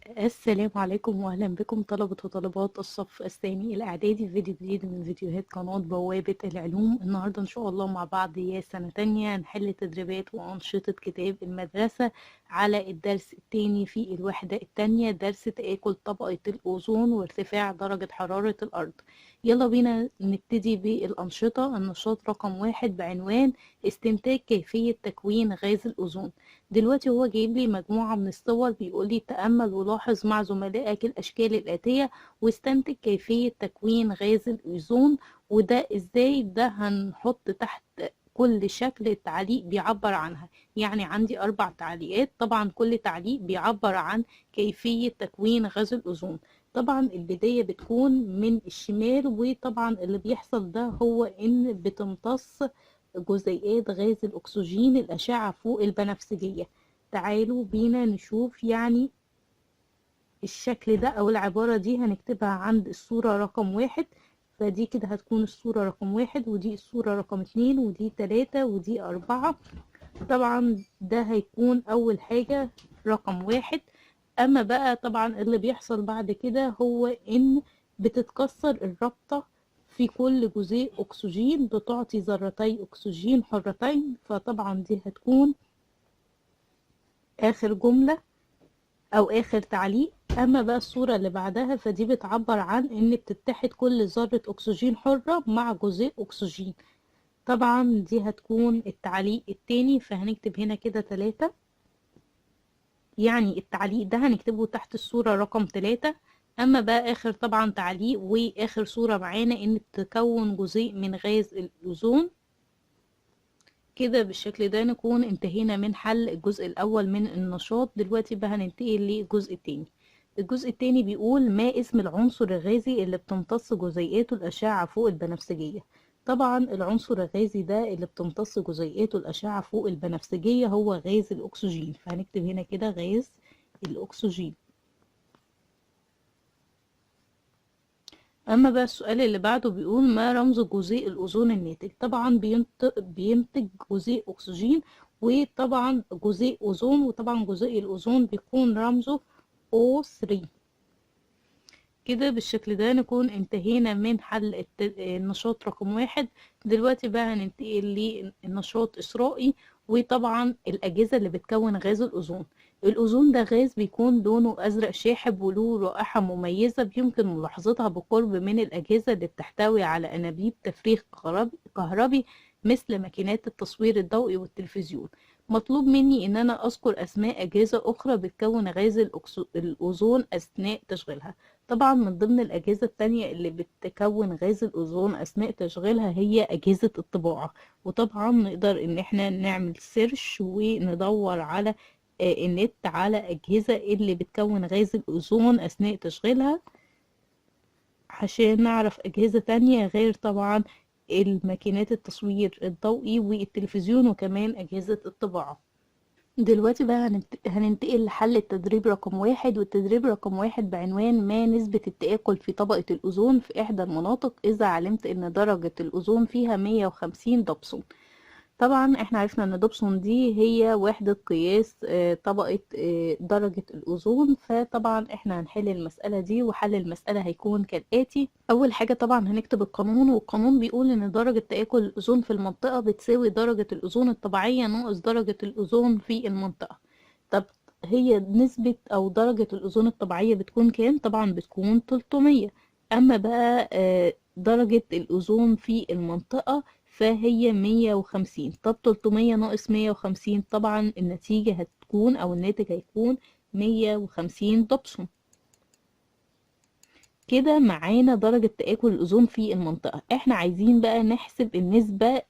السلام عليكم واهلا بكم طلبة وطالبات الصف الثاني الاعدادي في فيديو جديد من فيديوهات قناة بوابة العلوم. النهاردة ان شاء الله مع بعض يا سنة تانية هنحل تدريبات وانشطة كتاب المدرسة على الدرس التاني في الوحدة التانية، درس تآكل طبقة الأوزون وارتفاع درجة حرارة الأرض. يلا بينا نبتدي بالأنشطة. النشاط رقم 1 بعنوان استنتاج كيفية تكوين غاز الأوزون. دلوقتي هو جايب لي مجموعة من الصور، بيقول لي تأمل ولاحظ مع زملائك الأشكال الآتية واستنتج كيفية تكوين غاز الأوزون. وده ازاي؟ ده هنحط تحت كل شكل تعليق بيعبر عنها. يعني عندي 4 تعليقات، طبعا كل تعليق بيعبر عن كيفية تكوين غاز الأوزون. طبعا البداية بتكون من الشمال، وطبعا اللي بيحصل ده هو ان بتمتص جزيئات غاز الأكسجين الأشعة فوق البنفسجية. تعالوا بينا نشوف يعني الشكل ده أو العبارة دي هنكتبها عند الصورة رقم 1. فدي كده هتكون الصورة رقم 1، ودي الصورة رقم 2، ودي 3، ودي 4. طبعا ده هيكون أول حاجة رقم 1. أما بقى طبعا اللي بيحصل بعد كده هو إن بتتكسر الرابطة في كل جزيء أكسجين بتعطي ذرتي أكسجين حرتين. فطبعا دي هتكون آخر جملة أو آخر تعليق. أما بقى الصورة اللي بعدها فدي بتعبر عن إن بتتحد كل ذرة أكسجين حرة مع جزيء أكسجين. طبعا دي هتكون التعليق التاني، فهنكتب هنا كده 3. يعني التعليق ده هنكتبه تحت الصورة رقم 3. أما بقى آخر طبعا تعليق وآخر صورة معانا إن تكون جزيء من غاز الأوزون. كده بالشكل ده نكون انتهينا من حل الجزء الأول من النشاط. دلوقتي بقى هننتقل للجزء التاني. الجزء التاني بيقول ما اسم العنصر الغازي اللي بتمتص جزيئاته الأشعة فوق البنفسجية. طبعا العنصر الغازي ده اللي بتمتص جزيئاته الأشعة فوق البنفسجية هو غاز الأكسجين، فهنكتب هنا كده غاز الأكسجين. أما بقى السؤال اللي بعده بيقول ما رمز جزيء الأوزون الناتج. طبعا بينتج جزيء أكسجين وطبعا جزيء أوزون، وطبعا جزيء الأوزون بيكون رمزه O3. كده بالشكل ده نكون انتهينا من حل النشاط رقم 1. دلوقتي بقى هننتقل للنشاط إسرائي، وطبعا الأجهزة اللي بتكون غاز الأوزون. الأوزون ده غاز بيكون لونه أزرق شاحب وله رائحة مميزة بيمكن ملاحظتها بقرب من الأجهزة اللي بتحتوي على أنابيب تفريغ كهربي مثل ماكينات التصوير الضوئي والتلفزيون. مطلوب مني إن أنا أذكر أسماء أجهزة أخرى بتكون غاز الأوزون أثناء تشغيلها. طبعا من ضمن الأجهزة التانية اللي بتكون غاز الأوزون أثناء تشغيلها هي أجهزة الطباعة. وطبعا نقدر إن احنا نعمل سيرش وندور على النت على أجهزة اللي بتكون غاز الأوزون أثناء تشغيلها، عشان نعرف أجهزة تانية غير طبعا الماكينات التصوير الضوئي والتلفزيون وكمان أجهزة الطباعة. دلوقتي بقى هننتقل لحل التدريب رقم 1. والتدريب رقم 1 بعنوان ما نسبة التآكل في طبقة الأوزون في إحدى المناطق إذا علمت إن درجة الأوزون فيها 150 دبسون. طبعا احنا عرفنا ان دوبسون دي هي وحدة قياس طبقة درجة الأوزون. فطبعا احنا هنحل المسألة دي، وحل المسألة هيكون كالآتي. أول حاجة طبعا هنكتب القانون، والقانون بيقول ان درجة تآكل الأوزون في المنطقة بتساوي درجة الأوزون الطبيعية ناقص درجة الأوزون في المنطقة. طب هي نسبة أو درجة الأوزون الطبيعية بتكون كام؟ طبعا بتكون 300. أما بقى درجة الأوزون في المنطقة فهي 150. طب 300 ناقص 150، طبعا النتيجة هتكون أو الناتج هيكون 150 دبسون. كده معانا درجة تآكل الأوزون في المنطقة. احنا عايزين بقى نحسب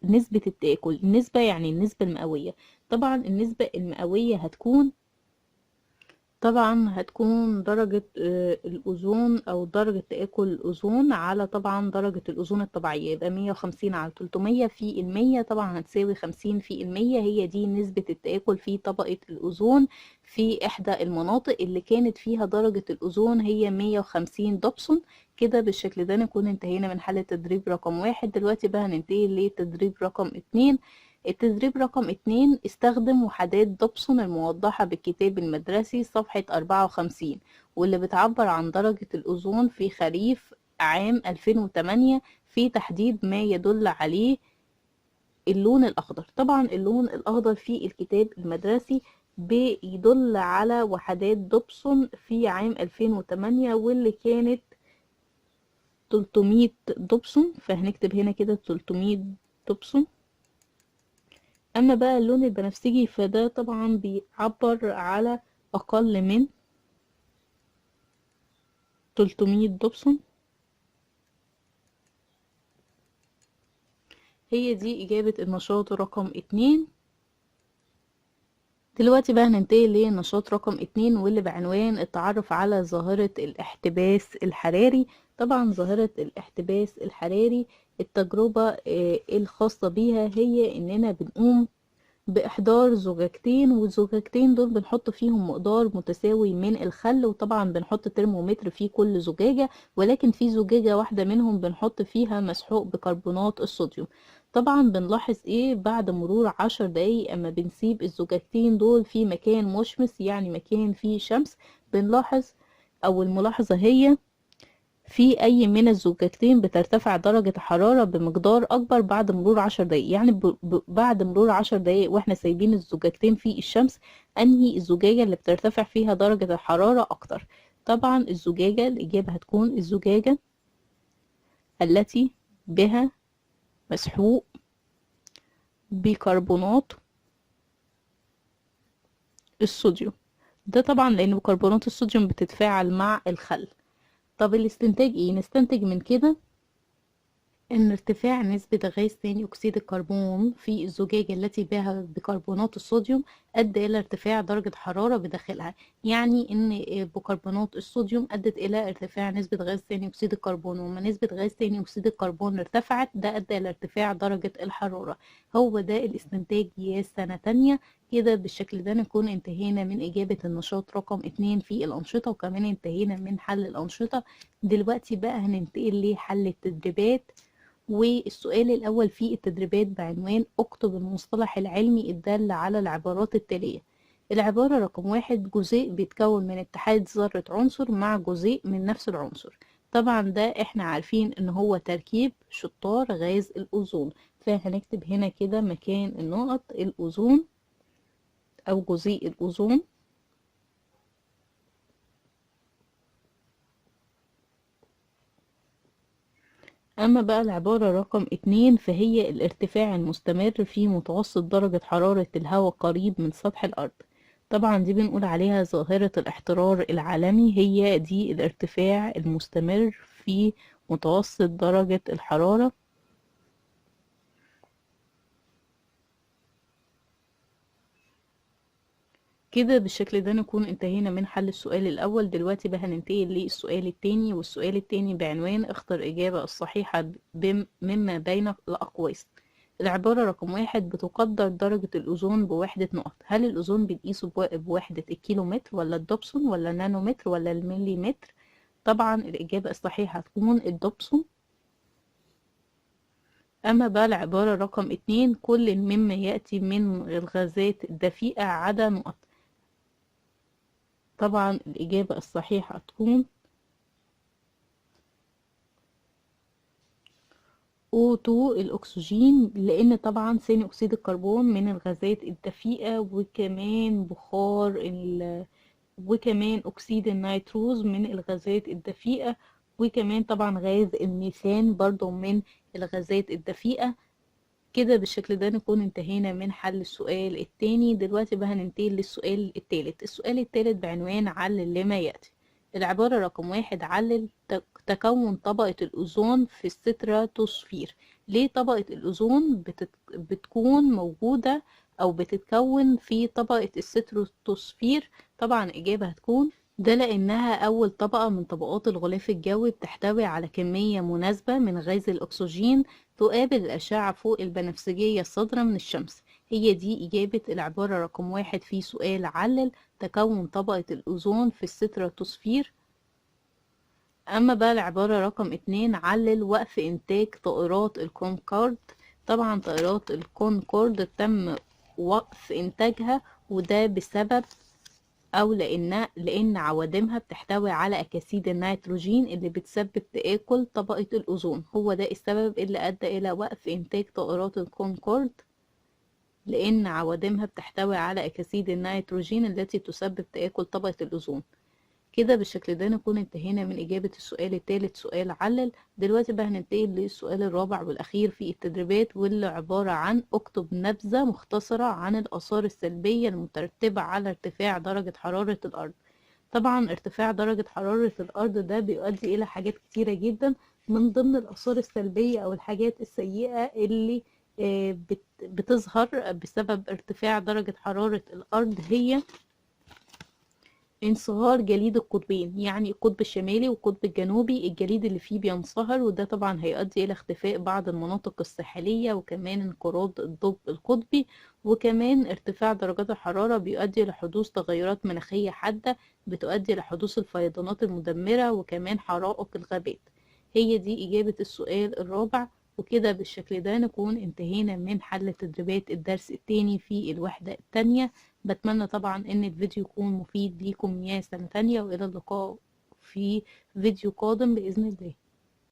نسبة التآكل. النسبة يعني النسبة المئوية. طبعا النسبة المئوية هتكون درجة الأوزون أو درجة تآكل الأوزون على طبعا درجة الأوزون الطبيعية، يبقى 150 على 300 في المية، طبعا هتساوي 50 في المية. هي دي نسبة التآكل في طبقة الأوزون في إحدى المناطق اللي كانت فيها درجة الأوزون هي 150 دبسون. كده بالشكل ده نكون انتهينا من حل التدريب رقم 1. دلوقتي بقى هننتقل لتدريب رقم 2. التدريب رقم 2: استخدم وحدات دوبسون الموضحة بالكتاب المدرسي صفحة 54 واللي بتعبر عن درجة الأوزون في خريف عام 2008 في تحديد ما يدل عليه اللون الأخضر. طبعا اللون الأخضر في الكتاب المدرسي بيدل على وحدات دوبسون في عام 2008 واللي كانت 300 دوبسون، فهنكتب هنا كده 300 دوبسون. اما بقى اللون البنفسجي فده طبعا بيعبر على اقل من 300 دوبسون. هي دي اجابة النشاط رقم 2. دلوقتي بقى هننتقل لنشاط رقم 2 واللي بعنوان التعرف على ظاهرة الاحتباس الحراري. طبعا ظاهرة الاحتباس الحراري التجربة الخاصة بيها هي اننا بنقوم بإحضار زجاجتين، والزجاجتين دول بنحط فيهم مقدار متساوي من الخل، وطبعا بنحط ترمومتر في كل زجاجة، ولكن في زجاجة واحدة منهم بنحط فيها مسحوق بكربونات الصوديوم. طبعا بنلاحظ ايه بعد مرور 10 دقايق اما بنسيب الزجاجتين دول في مكان مشمس، يعني مكان فيه شمس، بنلاحظ او الملاحظة هي في أي من الزجاجتين بترتفع درجة الحرارة بمقدار أكبر بعد مرور 10 دقايق. يعني بعد مرور 10 دقايق واحنا سايبين الزجاجتين في الشمس، أنهي الزجاجة اللي بترتفع فيها درجة الحرارة أكتر؟ طبعا الزجاجة، الإجابة هتكون الزجاجة التي بها مسحوق بيكربونات الصوديوم. ده طبعا لأن بيكربونات الصوديوم بتتفاعل مع الخل. طب الاستنتاج ايه؟ نستنتج من كده إن ارتفاع نسبة غاز ثاني أكسيد الكربون في الزجاجة التي بها بيكربونات الصوديوم أدى إلى ارتفاع درجة حرارة بداخلها. يعني إن بيكربونات الصوديوم أدت إلى ارتفاع نسبة غاز ثاني أكسيد الكربون، وما نسبة غاز ثاني أكسيد الكربون ارتفعت ده أدى إلى ارتفاع درجة الحرارة. هو ده الاستنتاج يا سنة تانية. كده بالشكل ده نكون انتهينا من إجابة النشاط رقم 2 في الأنشطة، وكمان انتهينا من حل الأنشطة. دلوقتي بقى هننتقل لحل التدريبات. والسؤال الأول في التدريبات بعنوان اكتب المصطلح العلمي الدال على العبارات التالية. العبارة رقم 1: جزيء بيتكون من اتحاد ذرة عنصر مع جزيء من نفس العنصر. طبعا ده احنا عارفين ان هو تركيب شطار غاز الأوزون، فهنكتب هنا كده مكان النقط الأوزون أو جزيء الأوزون. أما بقى العبارة رقم 2 فهي الارتفاع المستمر في متوسط درجة حرارة الهواء قريب من سطح الأرض. طبعا دي بنقول عليها ظاهرة الاحترار العالمي، هي دي الارتفاع المستمر في متوسط درجة الحرارة. كده بالشكل ده نكون انتهينا من حل السؤال الأول. دلوقتي بقى هننتقل للسؤال التاني، والسؤال التاني بعنوان اختر إجابة الصحيحة مما بين الأقواس. العبارة رقم 1: بتقدر درجة الأوزون بوحدة نقط. هل الأوزون بنقيسه بوحدة الكيلومتر ولا الدوبسون ولا النانومتر ولا المليمتر؟ طبعا الإجابة الصحيحة هتكون الدوبسون. أما بقى العبارة رقم 2: كل مما يأتي من الغازات الدفيئة عدا نقط. طبعا الإجابة الصحيحة هتكون O2 الأكسجين، لأن طبعا ثاني أكسيد الكربون من الغازات الدفيئة، وكمان وكمان أكسيد النيتروز من الغازات الدفيئة، وكمان طبعا غاز الميثان برضو من الغازات الدفيئة. كده بالشكل ده نكون انتهينا من حل السؤال التاني. دلوقتي بقى هننتقل للسؤال التالت. السؤال التالت بعنوان علل لما يأتي. العبارة رقم 1: علل تكون طبقة الأوزون في الستراتوسفير. ليه طبقة الأوزون بتكون موجودة أو بتتكون في طبقة الستراتوسفير؟ طبعا الإجابة هتكون ده لأنها أول طبقة من طبقات الغلاف الجوي بتحتوي على كمية مناسبة من غاز الأكسجين تقابل الأشعة فوق البنفسجية الصادرة من الشمس. هي دي إجابة العبارة رقم 1 في سؤال علل تكون طبقة الأوزون في الستراتوسفير. أما بقى العبارة رقم 2: علل وقف إنتاج طائرات الكونكورد. طبعا طائرات الكونكورد تم وقف إنتاجها، وده بسبب أو لأن عوادمها بتحتوي على أكاسيد النيتروجين اللي بتسبب تآكل طبقة الأوزون. هو ده السبب اللي أدى إلى وقف إنتاج طائرات الكونكورد، لأن عوادمها بتحتوي على أكاسيد النيتروجين التي تسبب تآكل طبقة الأوزون. كده بالشكل ده نكون انتهينا من إجابة السؤال الثالث، سؤال علل. دلوقتي بقى هننتقل للسؤال الرابع والأخير في التدريبات، واللي عبارة عن اكتب نبذة مختصرة عن الآثار السلبية المترتبة على ارتفاع درجة حرارة الأرض. طبعا ارتفاع درجة حرارة الأرض ده بيؤدي إلى حاجات كتيرة جدا. من ضمن الآثار السلبية أو الحاجات السيئة اللي بتظهر بسبب ارتفاع درجة حرارة الأرض هي انصهار جليد القطبين، يعني القطب الشمالي والقطب الجنوبي الجليد اللي فيه بينصهر، وده طبعا هيؤدي إلى اختفاء بعض المناطق الساحلية، وكمان انقراض الضب القطبي. وكمان ارتفاع درجات الحرارة بيؤدي لحدوث تغيرات مناخية حادة بتؤدي لحدوث الفيضانات المدمرة، وكمان حرائق الغابات. هي دي إجابة السؤال الرابع. وكده بالشكل ده نكون انتهينا من حل تدريبات الدرس الثاني في الوحدة الثانية. بتمنى طبعا ان الفيديو يكون مفيد ليكم يا سنة تانية، والى اللقاء في فيديو قادم بإذن الله.